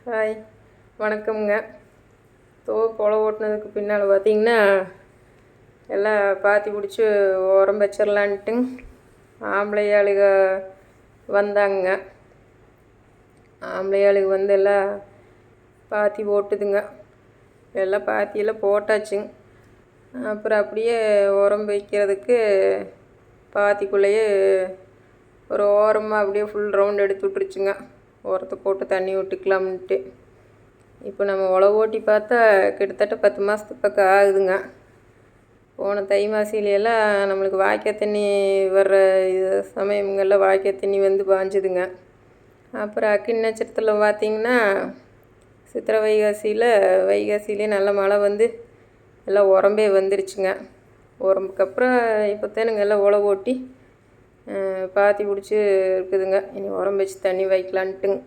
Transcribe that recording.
Hi, வணக்கம்ங்க. பொலை ஓட்டினதுக்கு பின்னால் பார்த்திங்கன்னா எல்லாம் பாத்தி பிடிச்சி உரம் வச்சிடலான்ட்டு ஆம்பளை ஆளுக வந்தாங்க. ஆம்பளை ஆளுக வந்து எல்லாம் பாத்தி போட்டுதுங்க. எல்லாம் பாத்தியெல்லாம் போட்டாச்சுங்க. அப்புறம் அப்படியே உரம் வைக்கிறதுக்கு பாத்திக்குள்ளேயே ஒரு ஓரமாக அப்படியே ஃபுல் ரவுண்ட் எடுத்து விட்டுருச்சுங்க. உரத்தை போட்டு தண்ணி விட்டுக்கலாம்ன்ட்டு. இப்போ நம்ம உழவு ஓட்டி பார்த்தா கிட்டத்தட்ட 10 மாதத்துக்கு பக்கம் ஆகுதுங்க. போன தை மாசிலெல்லாம் நம்மளுக்கு வாய்க்கால் தண்ணி வர்ற சமயங்கள்லாம் வாய்க்கால் தண்ணி வந்து பாய்ஞ்சுதுங்க. அப்புறம் அக்கினி நட்சத்திரத்தில் பார்த்திங்கன்னா சித்திரை வைகாசியிலே நல்ல மழை வந்து எல்லாம் உரம்பே வந்துருச்சுங்க. உரம்புக்கு அப்புறம் இப்போ தானுங்க எல்லாம் உழவு ஓட்டி பாத்தி பிடிச்சி இருக்குதுங்க. இனி உரம் வச்சு தண்ணி வைக்கலான்ட்டுங்க.